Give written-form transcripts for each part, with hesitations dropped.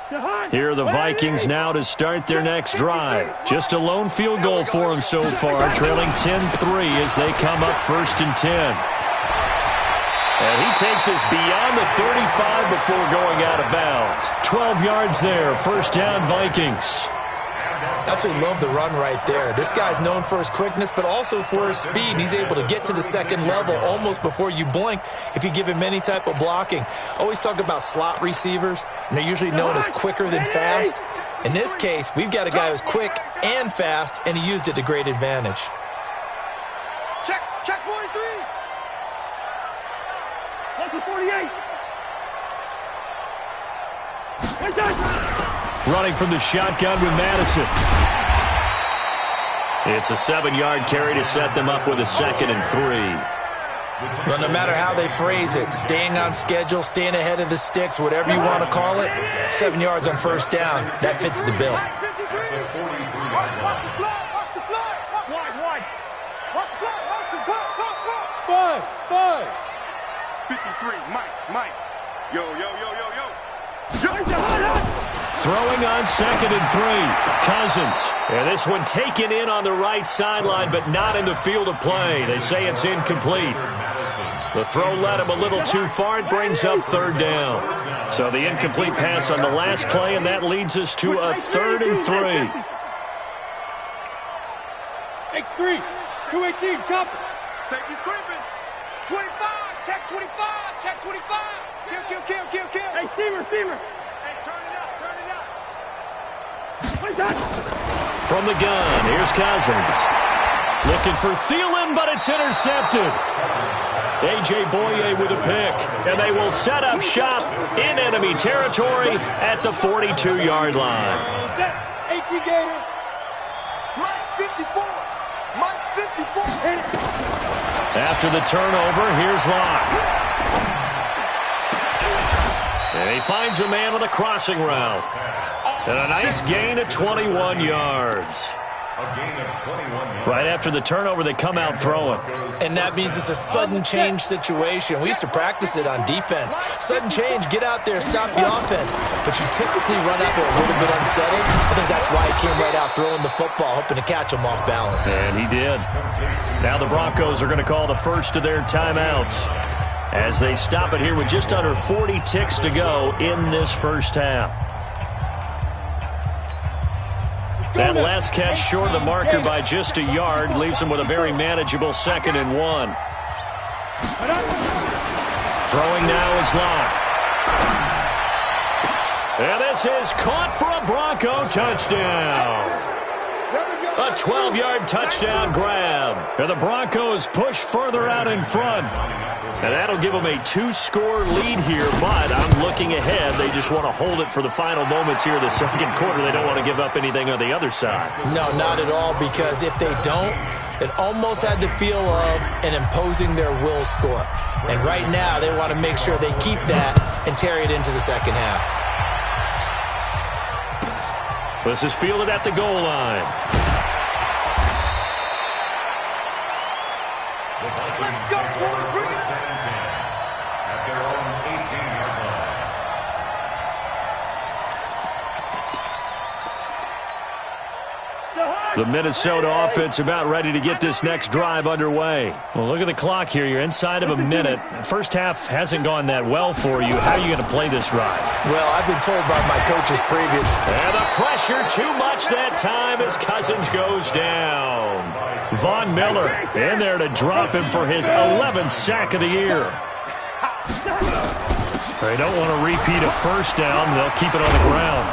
Here are the Vikings now to start their next drive. Just a lone field goal for them so far, trailing 10-3 as they come up 1st and 10. And he takes us beyond the 35 before going out of bounds. 12 yards there, 1st down Vikings. Absolutely love the run right there. This guy's known for his quickness, but also for his speed. He's able to get to the second level almost before you blink if you give him any type of blocking. Always talk about slot receivers, and they're usually known as quicker than fast. In this case, we've got a guy who's quick and fast, and he used it to great advantage. Check 43. Lucky 48. Running from the shotgun with Madison. It's a 7-yard carry to set them up with a 2nd and 3. Well, no matter how they phrase it, staying on schedule, staying ahead of the sticks, whatever you want to call it, 7 yards on 1st down, that fits the bill. Watch the flag. 53, Mike. Yo. Throwing on 2nd and 3. Cousins. And this one taken in on the right sideline, but not in the field of play. They say it's incomplete. The throw led him a little too far. It brings up 3rd down. So the incomplete pass on the last play, and that leads us to a 3rd and 3. X3, 218, chopper. Safety's creeping. 25, check 25. Kill. Hey, steamer. Hey, turn it up. From the gun, here's Cousins. Looking for Thielen, but it's intercepted. A.J. Boye with a pick, and they will set up shop in enemy territory at the 42-yard line. 18 Gator. Mike 54. After the turnover, here's Locke. And he finds a man with a crossing route. And a nice gain of 21 yards. Right after the turnover, they come out throwing. And that means it's a sudden change situation. We used to practice it on defense. Sudden change, get out there, stop the offense. But you typically run out there a little bit unsettled. I think that's why he came right out throwing the football, hoping to catch him off balance. And he did. Now the Broncos are going to call the first of their timeouts as they stop it here with just under 40 ticks to go in this first half. That last catch short of the marker by just a yard leaves him with a very manageable 2nd and 1. Throwing now is Locke. And this is caught for a Bronco touchdown. A 12-yard touchdown grab. And the Broncos push further out in front. And that'll give them a 2-score lead here, but I'm looking ahead. They just want to hold it for the final moments here of the second quarter. They don't want to give up anything on the other side. No, not at all, because if they don't, it almost had the feel of an imposing their will score. And right now, they want to make sure they keep that and carry it into the second half. This is fielded at the goal line. Let's go, boy. Bring it. At their own 18-yard line. The Minnesota offense about ready to get this next drive underway. Well, look at the clock here. You're inside of a minute. First half hasn't gone that well for you. How are you going to play this drive? Well, I've been told by my coaches previous. And the pressure too much that time as Cousins goes down. Von Miller in there to drop him for his 11th sack of the year. They don't want to repeat a first down. They'll keep it on the ground.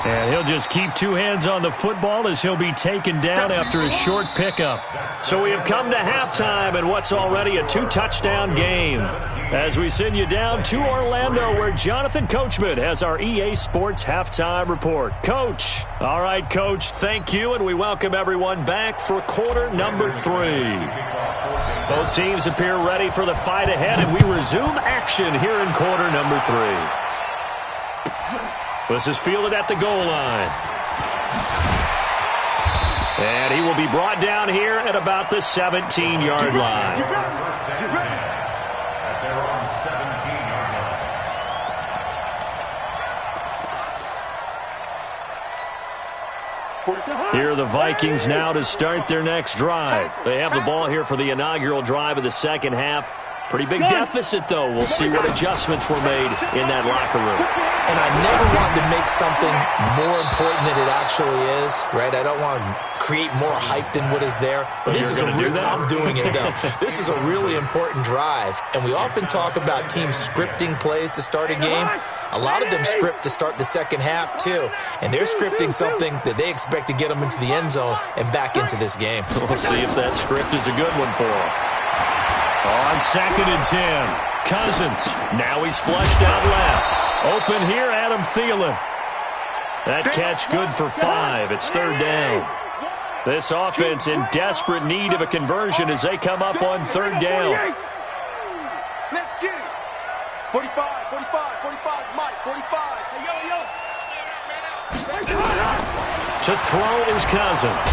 And he'll just keep two hands on the football as he'll be taken down after a short pickup. So we have come to halftime in what's already a 2-touchdown game. As we send you down to Orlando, where Jonathan Coachman has our EA Sports Halftime Report. Coach. All right, Coach, thank you, and we welcome everyone back for quarter number 3. Both teams appear ready for the fight ahead, and we resume action here in quarter number 3. This is fielded at the goal line. And he will be brought down here at about the 17-yard line. At their own 17-yard Here are the Vikings now to start their next drive. They have the ball here for the inaugural drive of the second half. Pretty big deficit, though. We'll see what adjustments were made in that locker room. And I never wanted to make something more important than it actually is, right? I don't want to create more hype than what is there. But this is I'm doing it, though. This is a really important drive. And we often talk about teams scripting plays to start a game. A lot of them script to start the second half, too. And they're scripting something that they expect to get them into the end zone and back into this game. We'll see if that script is a good one for them. On 2nd and 10, Cousins. Now he's flushed out left. Open here, Adam Thielen. That catch good for 5. It's 3rd down. This offense in desperate need of a conversion as they come up on 3rd down. Let's get it. 45, 45, 45, Mike, 45. Hey, yo. To throw is Cousins.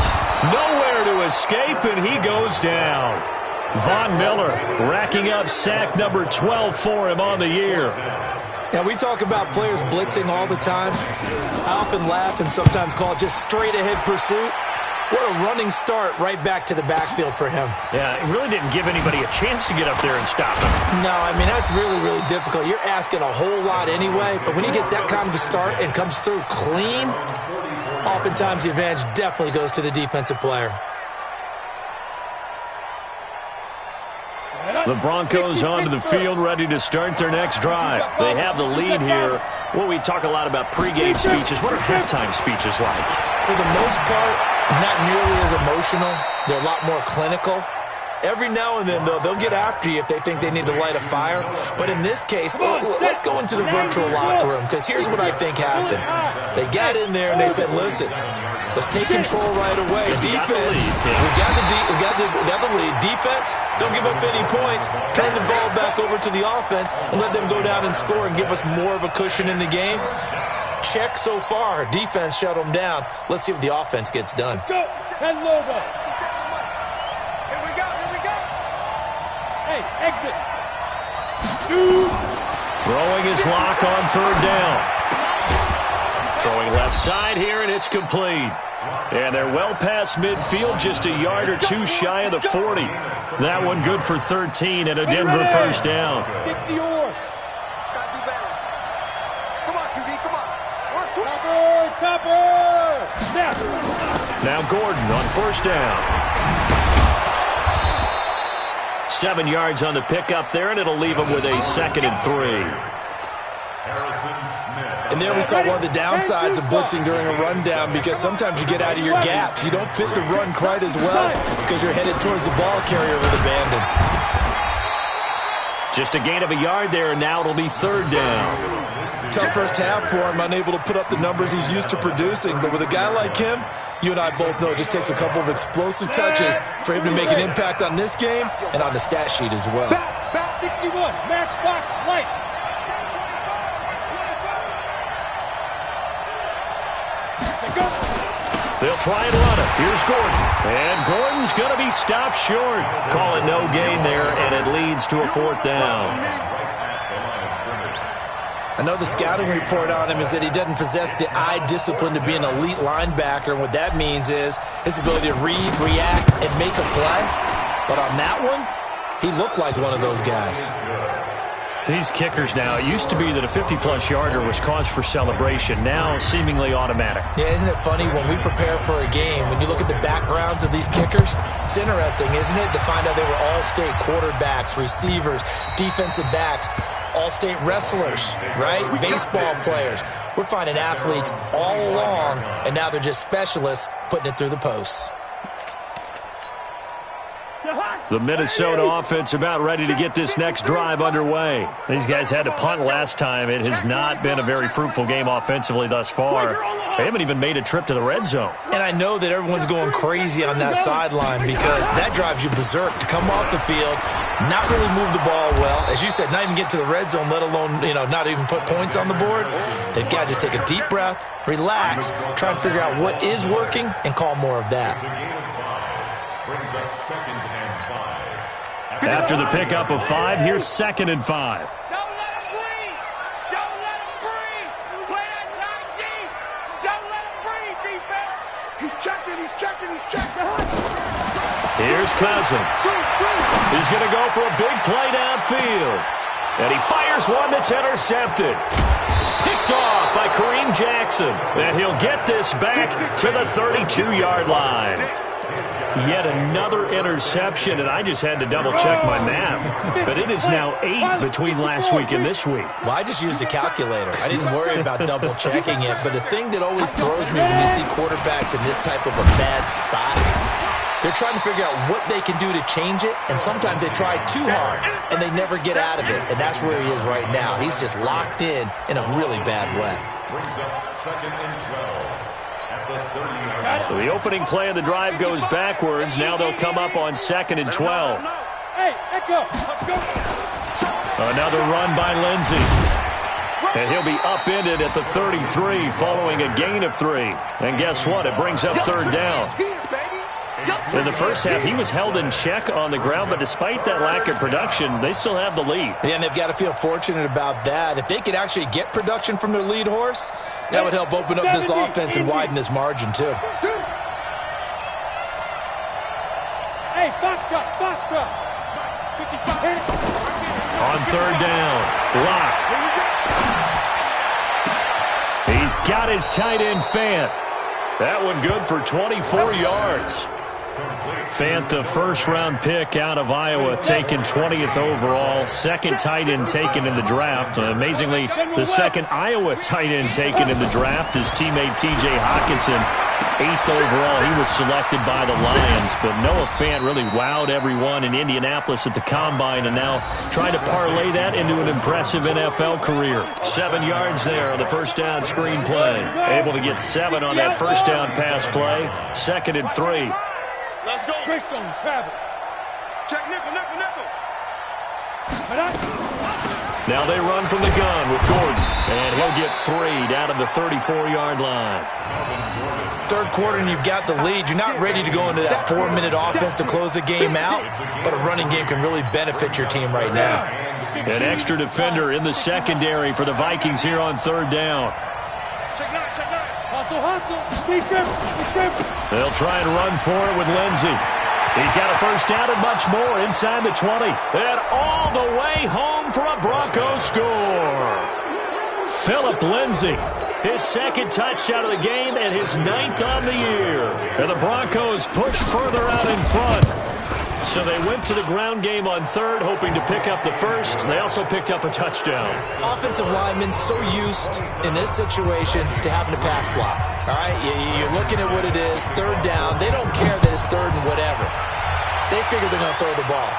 Nowhere to escape, and he goes down. Von Miller racking up sack number 12 for him on the year. Now, we talk about players blitzing all the time. I often laugh and sometimes call it just straight-ahead pursuit. What a running start right back to the backfield for him. Yeah, it really didn't give anybody a chance to get up there and stop him. No, I mean, that's really, really difficult. You're asking a whole lot anyway, but when he gets that kind of a start and comes through clean, oftentimes the advantage definitely goes to the defensive player. The Broncos onto the field, ready to start their next drive. They have the lead here. Well, we talk a lot about pregame speeches. What are halftime speeches like? For the most part, not nearly as emotional. They're a lot more clinical. Every now and then, though, they'll get after you if they think they need to light a fire. But in this case, let's go into the virtual locker room, because here's what I think happened. They got in there and they said, listen, let's take control right away. Defense, we got the lead. Defense, don't give up any points. Turn the ball back over to the offense and let them go down and score and give us more of a cushion in the game. Check so far. Defense shut them down. Let's see what the offense gets done. Let's go. 10 logo. Here we go. Here we go. Hey, exit. Shoot. Throwing his lock on 3rd down. Throwing left side here, and it's complete. And they're well past midfield, just a yard or two shy of the 40. That one good for 13 and a Denver first down. 60 or. Gotta do better. Come on, QB, come on. Topper! Snap! Now Gordon on 1st down. 7 yards on the pickup there, and it'll leave him with a 2nd and 3. And there we saw one of the downsides of blitzing during a rundown, because sometimes you get out of your gaps. You don't fit the run quite as well because you're headed towards the ball carrier with abandon. Just a gain of a yard there, and now it'll be 3rd down. Tough first half for him, unable to put up the numbers he's used to producing. But with a guy like him, you and I both know it just takes a couple of explosive touches for him to make an impact on this game and on the stat sheet as well. Back 61, matchbox light. They'll try and run it. Here's Gordon. And Gordon's going to be stopped short. Call it no gain there, and it leads to a 4th down. I know the scouting report on him is that he doesn't possess the eye discipline to be an elite linebacker, and what that means is his ability to read, react, and make a play. But on that one, he looked like one of those guys. These kickers now, it used to be that a 50-plus yarder was cause for celebration. Now, seemingly automatic. Yeah, isn't it funny when we prepare for a game, when you look at the backgrounds of these kickers, it's interesting, isn't it, to find out they were all-state quarterbacks, receivers, defensive backs, all-state wrestlers, right? Baseball players. We're finding athletes all along, and now they're just specialists putting it through the posts. The Minnesota offense about ready to get this next drive underway. These guys had to punt last time. It has not been a very fruitful game offensively thus far. They haven't even made a trip to the red zone. And I know that everyone's going crazy on that sideline because that drives you berserk to come off the field, not really move the ball well. As you said, not even get to the red zone, let alone, not even put points on the board. They've got to just take a deep breath, relax, try and figure out what is working, and call more of that. Brings up 2nd and 5. After the pickup of 5, here's 2nd and 5. Don't let him breathe! Don't let him breathe! Play that tight D! Don't let him breathe, defense! Here's Cousins. He's going to go for a big play downfield. And he fires one that's intercepted. Picked off by Kareem Jackson. And he'll get this back to the 32-yard line. Yet another interception, and I just had to double-check my math. But it is now 8 between last week and this week. Well, I just used a calculator. I didn't worry about double-checking it. But the thing that always throws me when you see quarterbacks in this type of a bad spot, they're trying to figure out what they can do to change it, and sometimes they try too hard, and they never get out of it. And that's where he is right now. He's just locked in a really bad way. Brings up 2nd and 12 at the 30-yard. So the opening play of the drive goes backwards. Now they'll come up on 2nd and 12. Hey, Echo, let's go. Another run by Lindsey. And he'll be upended at the 33 following a gain of 3. And guess what? It brings up 3rd down. In the first half, he was held in check on the ground, but despite that lack of production, they still have the lead. Yeah, and they've got to feel fortunate about that. If they could actually get production from their lead horse, that would help open up this offense and widen this margin, too. Hey, Foxtrot, Foxtrot. 55. On 3rd down, Lock. He's got his tight end, Fant. That one good for 24 yards. Fant, the first-round pick out of Iowa, taken 20th overall, second tight end taken in the draft. Amazingly, the second Iowa tight end taken in the draft, his teammate T.J. Hockenson, 8th overall. He was selected by the Lions, but Noah Fant really wowed everyone in Indianapolis at the Combine, and now trying to parlay that into an impressive NFL career. 7 yards there on the first down screen play. Able to get 7 on that first down pass play. 2nd and 3. Let's go. Greystone, travel. Check nickel, nickel, nickel. Now they run from the gun with Gordon. And he'll get 3 down to the 34-yard line. Third quarter and you've got the lead. You're not ready to go into that 4-minute offense to close the game out, but a running game can really benefit your team right now. An extra defender in the secondary for the Vikings here on 3rd down. Check 9, check 9. Hustle, hustle. Be careful. They'll try and run for it with Lindsey. He's got a first down and much more inside the 20. And all the way home for a Broncos score. Phillip Lindsey, his second touchdown of the game and his 9th on the year. And the Broncos push further out in front. So they went to the ground game on 3rd, hoping to pick up the first. They also picked up a touchdown. Offensive linemen so used in this situation to having to pass block. All right, you're looking at what it is, 3rd down. They don't care that it's 3rd and whatever. They figure they're going to throw the ball.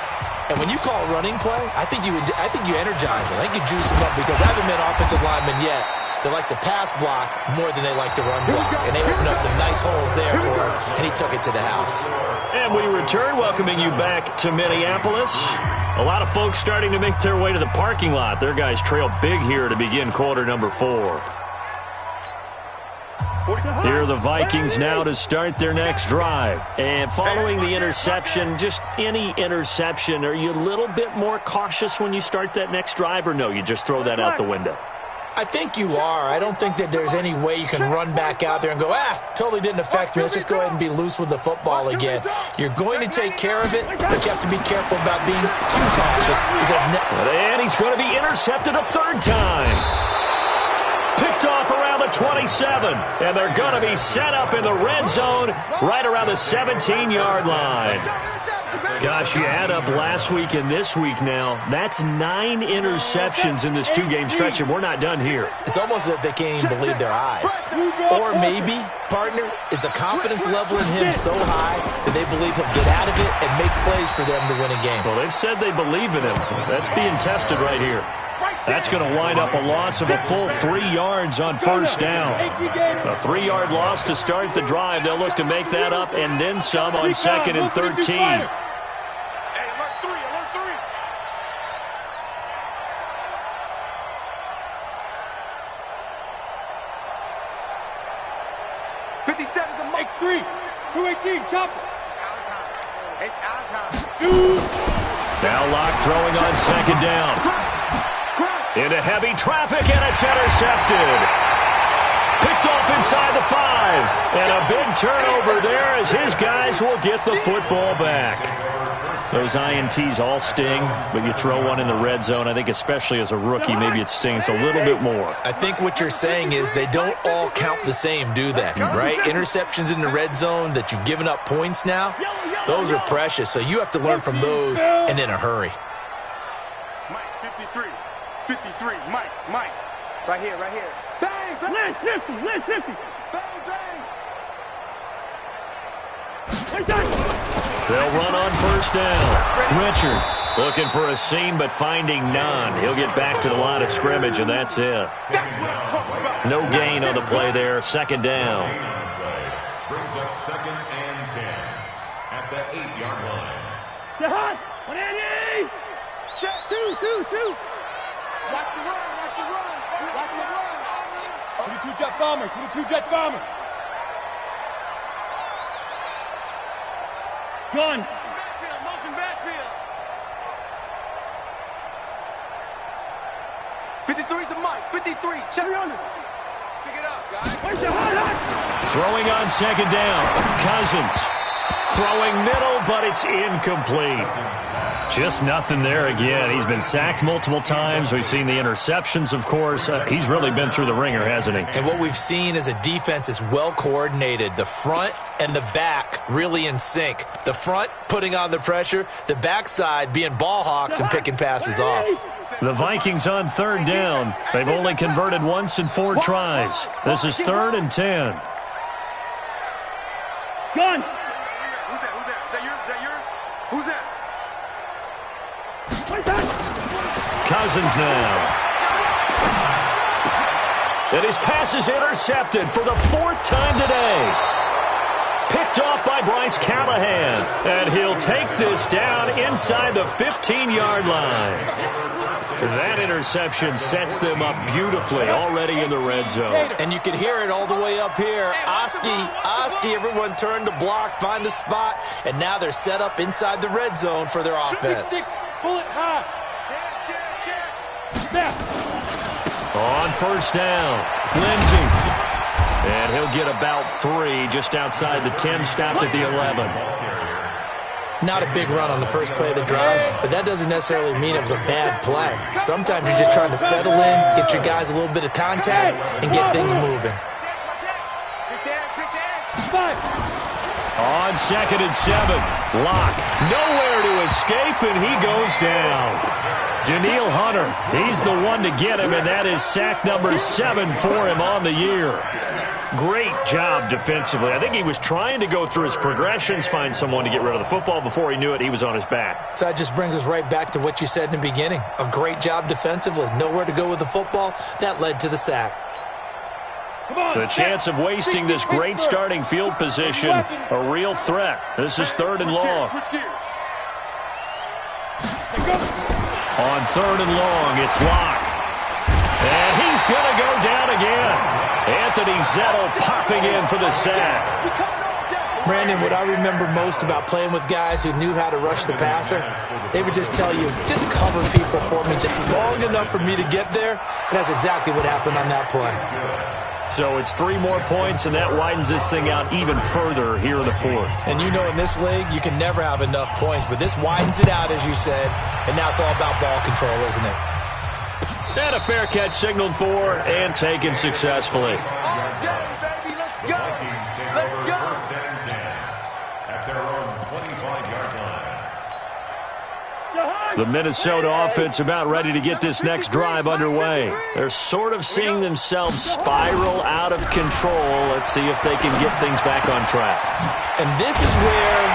And when you call a running play, I think you energize them. I think you juice them up because I haven't met an offensive lineman yet that likes to pass block more than they like to run block. And they opened up some nice holes there for him, and he took it to the house. And we return, welcoming you back to Minneapolis. A lot of folks starting to make their way to the parking lot. Their guys trail big here to begin quarter number 4. Here are the Vikings now to start their next drive. And following the interception, just any interception, are you a little bit more cautious when you start that next drive, or no, you just throw that out the window? I think you are. I don't think that there's any way you can run back out there and go, totally didn't affect me. Let's just go ahead and be loose with the football again. You're going to take care of it, but you have to be careful about being too cautious because and he's going to be intercepted a 3rd time. Picked off around the 27, and they're going to be set up in the red zone right around the 17-yard line. Gosh, you add up last week and this week now, that's 9 interceptions in this 2-game stretch, and we're not done here. It's almost as if they can't even believe their eyes. Or maybe, partner, is the confidence level in him so high that they believe he'll get out of it and make plays for them to win a game. Well, they've said they believe in him. That's being tested right here. That's going to wind up a loss of a full 3 yards on first down. A 3-yard loss to start the drive. They'll look to make that up and then some on 2nd and 13. X3, 218, chop it. It's out of time. Shoot. Now Locke throwing on 2nd down. Into heavy traffic, and it's intercepted. Picked off inside the 5. And a big turnover there as his guys will get the football back. Those INTs all sting, but you throw one in the red zone, I think especially as a rookie, maybe it stings a little bit more. I think what you're saying is they don't all count the same, do they? Right? Interceptions in the red zone that you've given up points now, those are precious. So you have to learn from those and in a hurry. Mike, 53. 53. Mike. Right here. Bang, bang. Lynch 50. Bang, bang. They'll run on first down. Richard looking for a seam, but finding none. He'll get back to the line of scrimmage, and that's it. No gain on the play there. Second down. Brings up 2nd and 10 at the 8-yard line. Shahan, 180. Check. Two. Watch the run. 22 jet bomber. Gun. Motion backfield. 53's the Mike. 53. Check. 300. Pick it up, guys. Throwing on second down. Cousins. Throwing middle, but it's incomplete. Just nothing there again. He's been sacked multiple times. We've seen the interceptions, of course. He's really been through the ringer, hasn't he? And what we've seen is a defense that's well coordinated. The front and the back really in sync. The front putting on the pressure, the backside being ball hawks and picking passes off. The Vikings on third down. They've only converted once in 4 tries. This is 3rd and 10. Gun. Who's that? Is that yours? Who's that? Cousins now. And his pass is intercepted for the 4th time today. Picked off by Bryce Callahan. And he'll take this down inside the 15-yard line. That interception sets them up beautifully already in the red zone. And you can hear it all the way up here. Oski, everyone turned to block, find a spot, and now they're set up inside the red zone for their offense. Bullet high. On first down, Lindsey. And he'll get about 3 just outside the 10, stopped at the 11. Not a big run on the first play of the drive, but that doesn't necessarily mean it was a bad play. Sometimes you're just trying to settle in, get your guys a little bit of contact, and get things moving. On 2nd and 7, Locke nowhere to escape, and he goes down. Daniil Hunter, he's the one to get him, and that is sack number 7 for him on the year. Great job defensively. I think he was trying to go through his progressions, find someone to get rid of the football. Before he knew it, he was on his back. So that just brings us right back to what you said in the beginning. A great job defensively. Nowhere to go with the football. That led to the sack. The chance of wasting this great starting field position, a real threat. This is 3rd and long. On 3rd and long, it's Locke. And he's going to go down again. Anthony Zettel popping in for the sack. Brandon, what I remember most about playing with guys who knew how to rush the passer, they would just tell you, just cover people for me just long enough for me to get there. And that's exactly what happened on that play. So it's 3 more points, and that widens this thing out even further here in the 4th. And you know in this league, you can never have enough points, but this widens it out, as you said, and now it's all about ball control, isn't it? And a fair catch signaled for and taken successfully. Vikings take over 1st and 10 at their own 25-yard line. The Minnesota offense about ready to get this next drive underway. They're sort of seeing themselves spiral out of control. Let's see if they can get things back on track. And this is where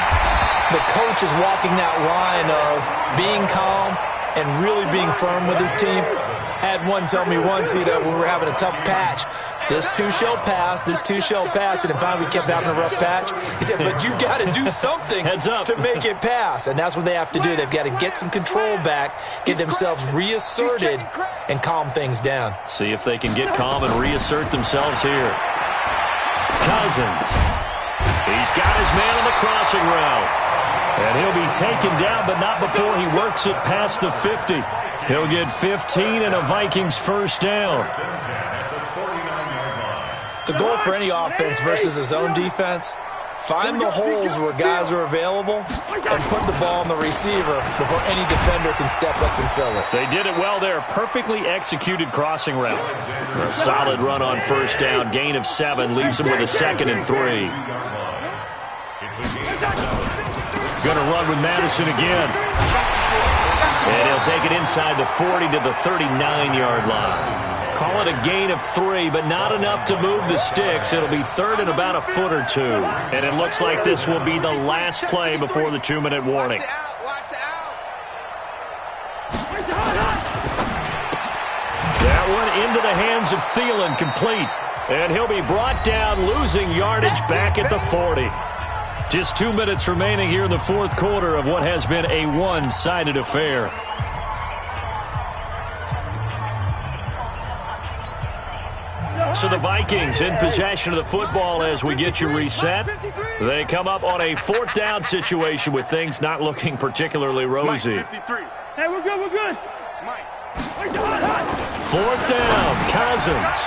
the coach is walking that line of being calm and really being firm with his team. I had one tell me once, when we were having a tough patch, this too shall pass, this too shall pass, and finally we kept having a rough patch. He said, but you got to do something to make it pass, and that's what they have to do. They've got to get some control back, get themselves reasserted, and calm things down. See if they can get calm and reassert themselves here. Cousins. He's got his man on the crossing route. And he'll be taken down, but not before he works it past the 50. He'll get 15 and a Vikings first down. The goal for any offense versus his own defense, find the holes where guys are available and put the ball on the receiver before any defender can step up and fill it. They did it well there. Perfectly executed crossing route. A solid run on first down. Gain of 7 leaves him with a 2nd and 3. Going to run with Madison again. And he'll take it inside the 40 to the 39-yard line. Call it a gain of 3, but not enough to move the sticks. It'll be 3rd and about a foot or 2. And it looks like this will be the last play before the 2-minute warning. That one into the hands of Thielen, complete. And he'll be brought down, losing yardage back at the 40. Just 2 minutes remaining here in the fourth quarter of what has been a one-sided affair. So the Vikings in possession of the football as we get you reset. They come up on a 4th down situation with things not looking particularly rosy. Hey, we're good, we're good. 4th down, Cousins.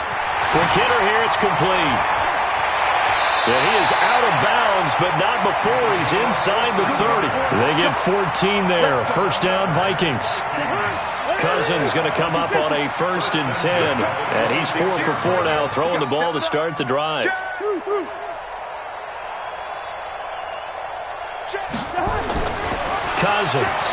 With Kidder here, it's complete. Yeah, he is out of bounds, but not before he's inside the 30. They get 14 there. 1st down, Vikings. Cousins going to come up on a 1st and 10. And he's 4 for 4 now, throwing the ball to start the drive. Cousins.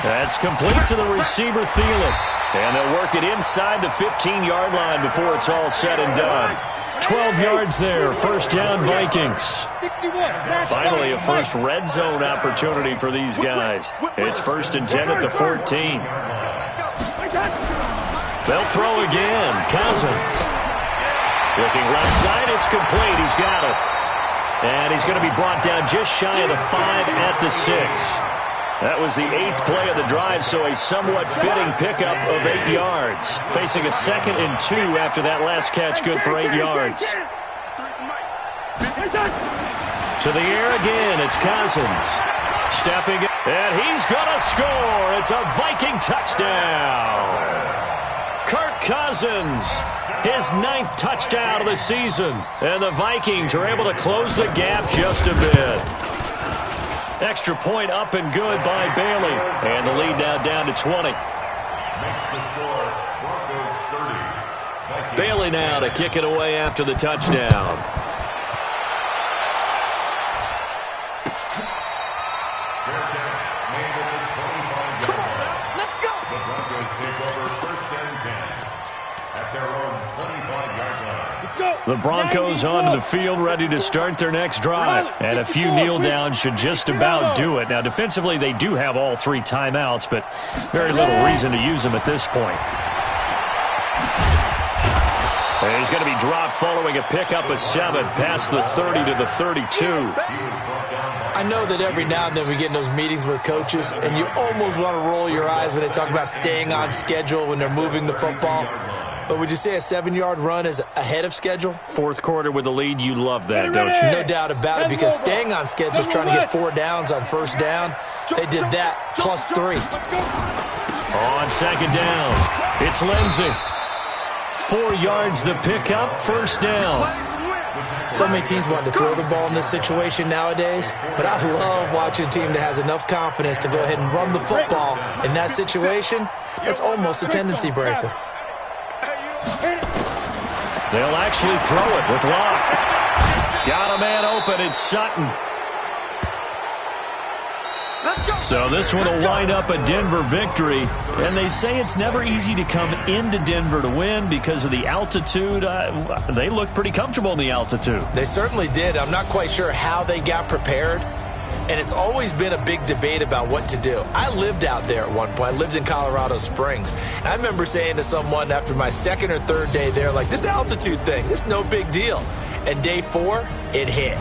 That's complete to the receiver, Thielen. And they'll work it inside the 15-yard line before it's all said and done. 12 yards there, 1st down, Vikings. Finally, a first red zone opportunity for these guys. It's 1st and 10 at the 14. They'll throw again. Cousins. Looking left side, it's complete. He's got it. And he's going to be brought down just shy of the 5 at the 6. That was the 8th play of the drive, so a somewhat fitting pickup of 8 yards. Facing a 2nd and 2 after that last catch, good for 8 yards. To the air again, it's Cousins. Stepping, and he's going to score. It's a Viking touchdown. Kirk Cousins, his 9th touchdown of the season. And the Vikings are able to close the gap just a bit. Extra point up and good by Bailey. And the lead now down to 20. Makes the score Broncos 30. Bailey now to kick it away after the touchdown. Let's go. The Broncos take over 1st and 10 at their own 25-yard line. The Broncos onto the field, ready to start their next drive. And a few kneel downs should just about do it. Now, defensively, they do have all 3 timeouts, but very little reason to use them at this point. And he's going to be dropped following a pickup of 7 past the 30 to the 32. I know that every now and then we get in those meetings with coaches, and you almost want to roll your eyes when they talk about staying on schedule when they're moving the football. But would you say a 7-yard run is ahead of schedule? Fourth quarter with the lead, you love that, don't you? No doubt about it, because staying on schedule is trying to get 4 downs on 1st down. They did that plus 3. On 2nd down, it's Lindsey. 4 yards the pickup, 1st down. So many teams want to throw the ball in this situation nowadays, but I love watching a team that has enough confidence to go ahead and run the football in that situation. That's almost a tendency breaker. They'll actually throw it with Locke. Got a man open, it's Sutton. So this one will wind up a Denver victory. And they say it's never easy to come into Denver to win because of the altitude. They look pretty comfortable in the altitude. They certainly did. I'm not quite sure how they got prepared. And it's always been a big debate about what to do. I lived out there at one point. I lived in Colorado Springs. And I remember saying to someone after my 2nd or 3rd day there, like, this altitude thing, it's no big deal. And day 4, it hit.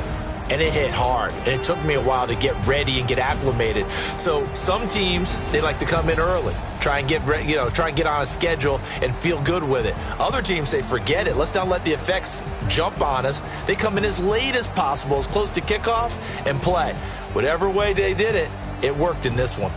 And it hit hard. And it took me a while to get ready and get acclimated. So some teams, they like to come in early, try and get on a schedule and feel good with it. Other teams say, forget it. Let's not let the effects jump on us. They come in as late as possible, as close to kickoff, and play. Whatever way they did it, it worked in this one.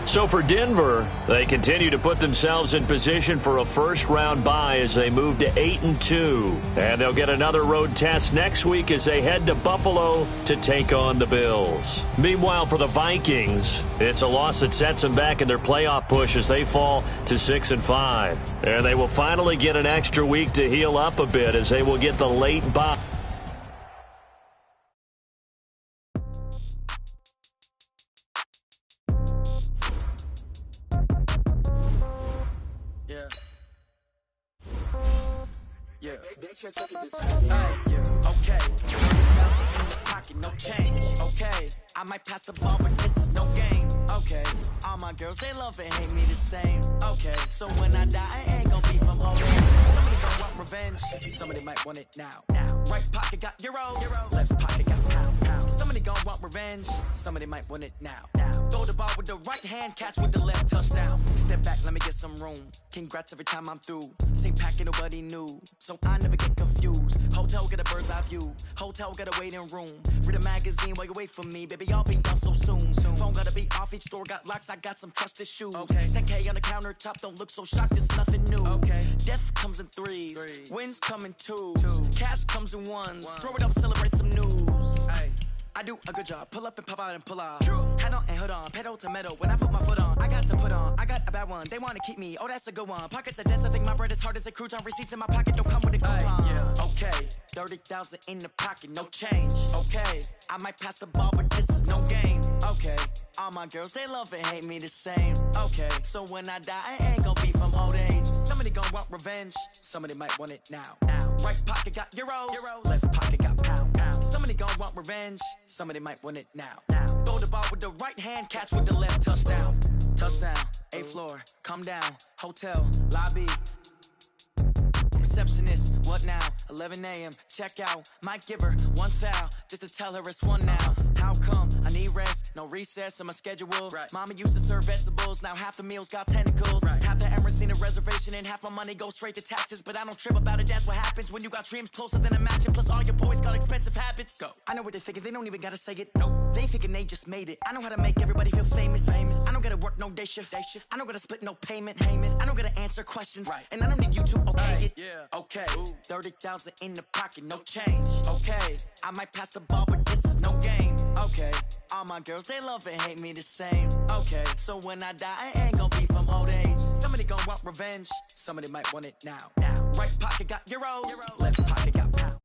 So for Denver, they continue to put themselves in position for a first-round bye as they move to 8-2. And they'll get another road test next week as they head to Buffalo to take on the Bills. Meanwhile, for the Vikings, it's a loss that sets them back in their playoff push as they fall to 6-5. And they will finally get an extra week to heal up a bit as they will get the late bye. Okay. In the pocket, no change. Okay. I might pass the ball, but this is no game. Okay. All my girls, they love and hate me the same. Okay. So when I die, I ain't gonna be from home. Somebody gonna want revenge. Somebody might want it now. Right pocket got euros. Left pocket got pound. Somebody gonna want revenge. Somebody might want it now. Throw the ball with the right hand, catch with the left, touchdown. Step back, let me get some room. Congrats every time I'm through. Same packet, nobody knew. So I never get confused. Hotel get a bird's eye view. Hotel got a waiting room. Read a magazine while you wait for me. Baby, I'll be done so soon. Phone gotta be off, each store got locks. I got some trusted shoes. 10K on the countertop, don't look so shocked, it's nothing new. Death comes in threes. Wins come in twos. Cash comes in ones. Throw it up, celebrate some news. I do a good job. Pull up and pop out and pull out. Head on and hood on. Pedal to metal. When I put my foot on, I got to put on. I got a bad one. They want to keep me. Oh, that's a good one. Pockets are dense. I think my bread is hard as a crouton. Receipts in my pocket don't come with a coupon. Okay. 30,000 in the pocket. No change. Okay. I might pass the ball, but this is no game. Okay. All my girls, they love and hate me the same. Okay. So when I die, I ain't gonna be from old age. Somebody gonna want revenge. Somebody might want it now. Right pocket got euros. Left pocket got pound. Somebody gonna want revenge. Somebody might want it now. Throw the ball with the right hand, catch with the left, touchdown. Touchdown, 8th floor, come down, hotel, lobby. Receptionist, what now? 11 a.m., check out. Might give her one foul, just to tell her it's one now. How come? I need rest, no recess on my schedule. Mama used to serve vegetables, now half the meals got tentacles. Half the Emirates need a reservation and half my money goes straight to taxes. But I don't trip about it, that's what happens when you got dreams closer than a match. And plus all your boys got expensive habits. Go. I know what they're thinking, they don't even gotta say it. Nope. They thinking they just made it. I know how to make everybody feel famous. I don't gotta work no day shift. I don't gotta split no payment. I don't gotta answer questions. And I don't need you to okay it. Okay, 30,000 in the pocket, no change. Okay, I might pass the ball, but this is no game. Okay, all my girls, they love and hate me the same. Okay, so when I die, I ain't gonna be from old age. Somebody gonna want revenge. Somebody might want it now. Right pocket got euros. Left pocket got pound.